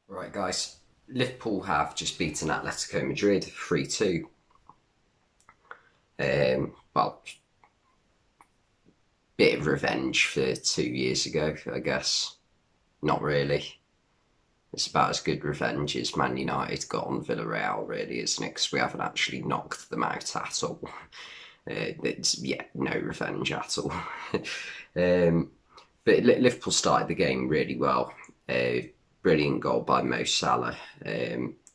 Right, guys. Liverpool have just beaten Atletico Madrid 3-2. Well, bit of revenge for 2 years ago, I guess. Not really. It's about as good revenge as Man United got on Villarreal, really, isn't it? Because we haven't actually knocked them out at all. No revenge at all. um, but Liverpool started the game really well. Brilliant goal by Mo Salah.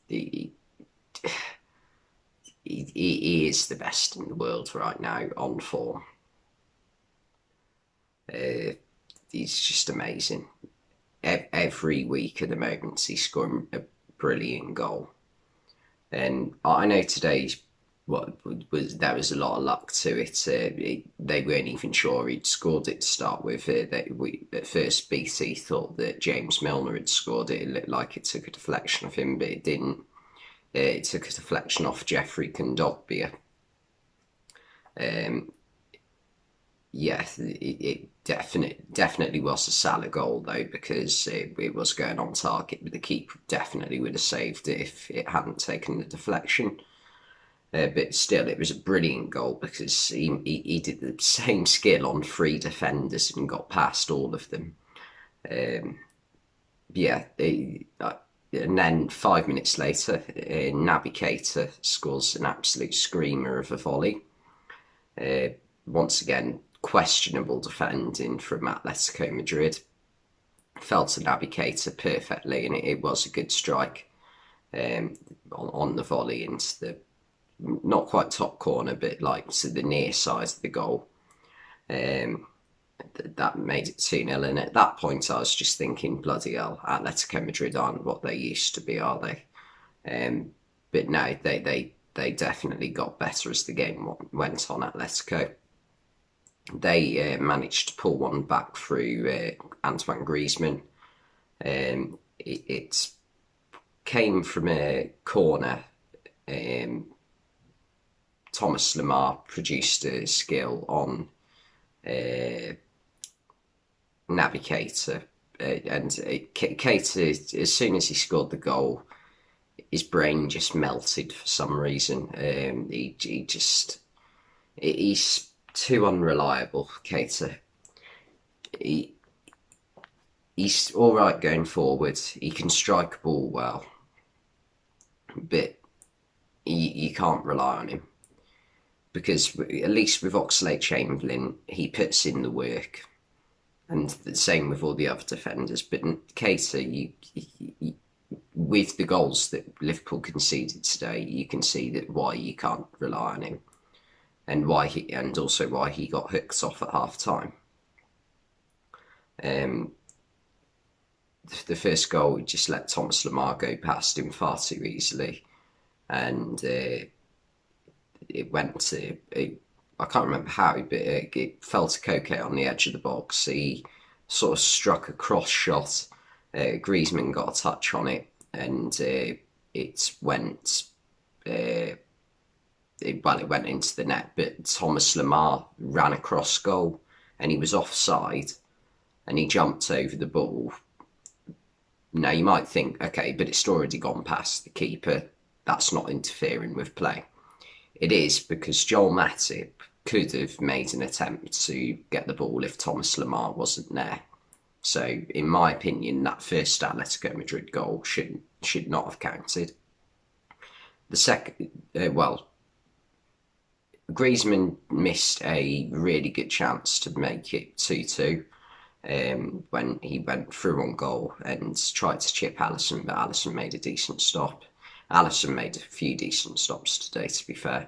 He, he is the best in the world right now on form. Uh, he's just amazing. Every week at the moment, he's scoring a brilliant goal. And I know today, what was there was a lot of luck to it. They weren't even sure he'd scored it to start with. At first, BC thought that James Milner had scored it. It looked like it took a deflection of him, but it didn't. It took a deflection off Jeffrey Kondogbia. Um, yeah, it definitely was a Salah goal though, because it was going on target, but the keeper definitely would have saved it if it hadn't taken the deflection. But still, it was a brilliant goal because he did the same skill on three defenders and got past all of them. Um, yeah, and then 5 minutes later, Naby Keita scores an absolute screamer of a volley. Once again, questionable defending from Atletico Madrid. Fell to Naby Keita perfectly, and it was a good strike on the volley into the not quite top corner, but like to the near side of the goal. Um, that made it 2-0. And at that point, I was just thinking, bloody hell, Atletico Madrid aren't what they used to be, are they? But no, they definitely got better as the game went on. Atletico. They managed to pull one back through Antoine Griezmann. It came from a corner. Thomas Lemar produced a skill on Naby Keita. And Keita, as soon as he scored the goal, his brain just melted for some reason. He's too unreliable, Keita. He, he's all right going forward. He can strike a ball well, but you can't rely on him because at least with Oxlade-Chamberlain, he puts in the work, and the same with all the other defenders. But Keita, with the goals that Liverpool conceded today, you can see that why you can't rely on him, and also why he got hooked off at half time. The first goal, he just let Thomas Lemar go past him far too easily, and it went to. I can't remember how, but it fell to Koke on the edge of the box. He sort of struck a cross shot. Griezmann got a touch on it, and it went. It went into the net, but Thomas Lemar ran across goal, and he was offside, and he jumped over the ball. Now you might think, okay, but it's already gone past the keeper. That's not interfering with play. It is, because Joel Matip could have made an attempt to get the ball if Thomas Lemar wasn't there. So, in my opinion, that first Atletico Madrid goal should not have counted. The second, Griezmann missed a really good chance to make it 2-2 when he went through on goal and tried to chip Alisson, but Alisson made a decent stop. Alisson made a few decent stops today, to be fair.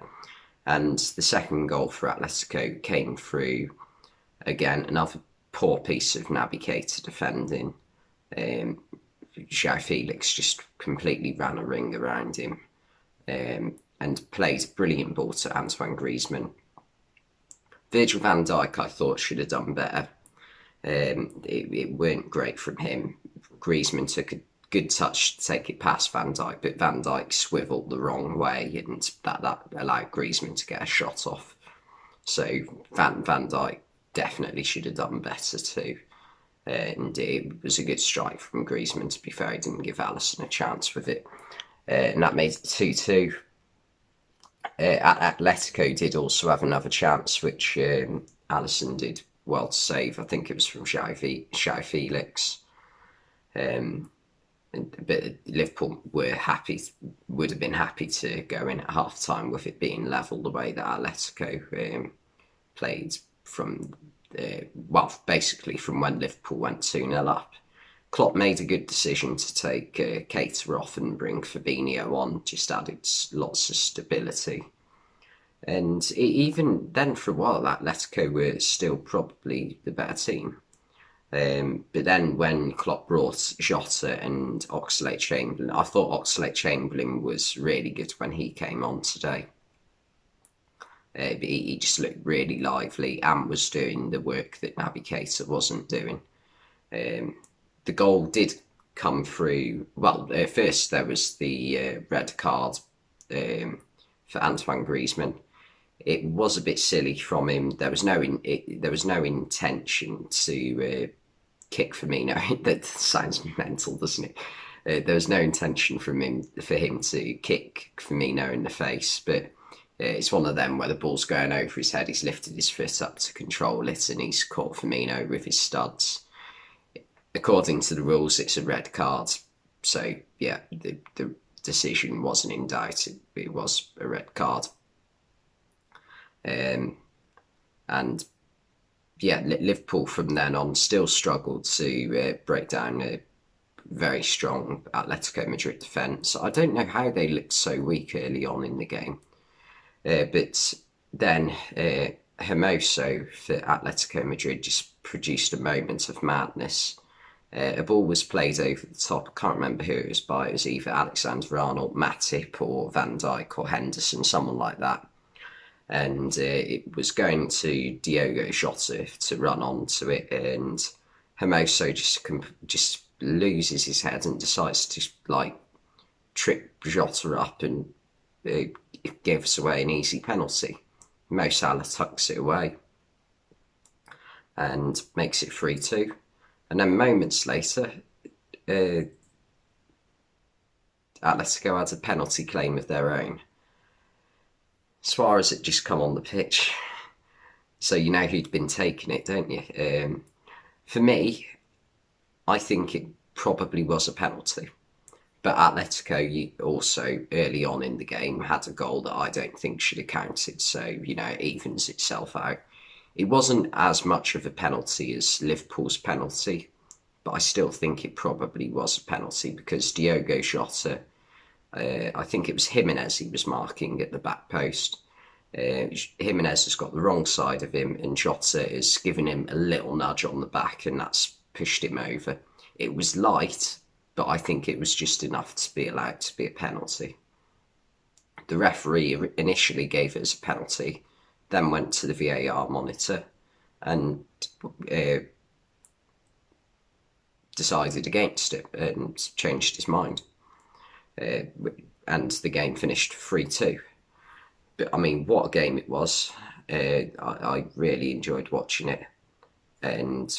And the second goal for Atletico came through, again, another poor piece of Naby Keita defending. João Felix just completely ran a ring around him and played a brilliant ball to Antoine Griezmann. Virgil van Dijk, I thought, should have done better. It weren't great from him. Griezmann took a good touch to take it past Van Dijk, but Van Dijk swivelled the wrong way, and that allowed Griezmann to get a shot off. So Van Dijk definitely should have done better too. and it was a good strike from Griezmann. To be fair, he didn't give Alisson a chance with it, and that made it 2-2. Atletico did also have another chance, which Alisson did well to save. I think it was from João Felix. Um, but Liverpool would have been happy to go in at half time with it being level the way that Atletico played from, basically from when Liverpool went 2-0 up. Klopp made a good decision to take Keita off and bring Fabinho on, just added lots of stability. And even then, for a while, Atletico were still probably the better team. But then when Klopp brought Jota and Oxlade-Chamberlain, I thought Oxlade-Chamberlain was really good when he came on today. He just looked really lively and was doing the work that Naby Keita wasn't doing. The goal did come through. Well, first there was the red card for Antoine Griezmann. It was a bit silly from him. There was no intention to kick Firmino. That sounds mental, doesn't it? There was no intention for him to kick Firmino in the face, but it's one of them where the ball's going over his head. He's lifted his foot up to control it, and he's caught Firmino with his studs. According to the rules, it's a red card. So yeah, the decision wasn't in doubt. It was a red card. And yeah, Liverpool from then on still struggled to break down a very strong Atletico Madrid defence. I don't know how they looked so weak early on in the game. But then Hermoso for Atletico Madrid just produced a moment of madness. A ball was played over the top. I can't remember who it was by. It was either Alexander-Arnold, Matip or Van Dijk or Henderson, someone like that. And it was going to Diogo Jota to run onto it, and Hermoso just loses his head and decides to trip Jota up and gives away an easy penalty. Mo Salah tucks it away and makes it 3-2. And then moments later, Atletico had a penalty claim of their own. Suarez had just come on the pitch, so you know who'd been taking it, don't you? For me, I think it probably was a penalty. But Atletico also, early on in the game, had a goal that I don't think should have counted, so, it evens itself out. It wasn't as much of a penalty as Liverpool's penalty, but I still think it probably was a penalty because Diogo Jota, I think it was Jimenez he was marking at the back post. Jimenez has got the wrong side of him, and Jota is giving him a little nudge on the back, and that's pushed him over. It was light, but I think it was just enough to be allowed to be a penalty. The referee initially gave it as a penalty, then went to the VAR monitor and decided against it and changed his mind. And the game finished 3-2. But I mean, what a game it was. I really enjoyed watching it, and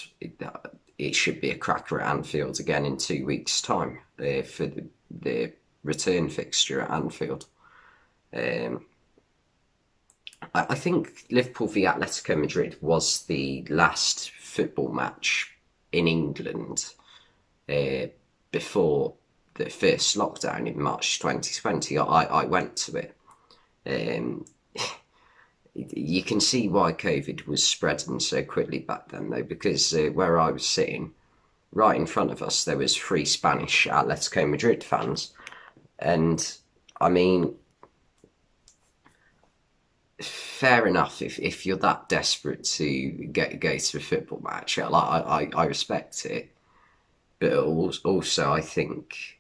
it should be a cracker at Anfield again in 2 weeks' time for the return fixture at Anfield. I think Liverpool v Atletico Madrid was the last football match in England before the first lockdown in March 2020. I went to it. You can see why COVID was spreading so quickly back then, though, because where I was sitting, right in front of us, there was 3 Spanish Atletico Madrid fans. And, I mean, fair enough if you're that desperate to go to a football match. I respect it. But also, I think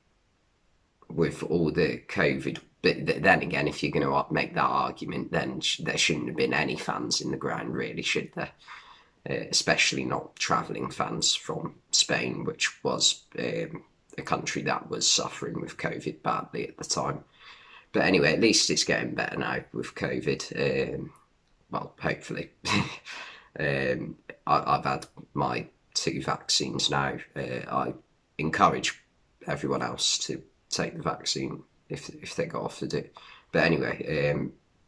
with all the COVID, but then again, if you're going to make that argument, then there shouldn't have been any fans in the ground, really, should there? Especially not travelling fans from Spain, which was a country that was suffering with COVID badly at the time. But anyway, at least it's getting better now with COVID. Well, hopefully. I've had my two vaccines now. I encourage everyone else to take the vaccine if they got offered it. But anyway,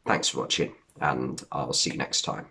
thanks for watching, and I'll see you next time.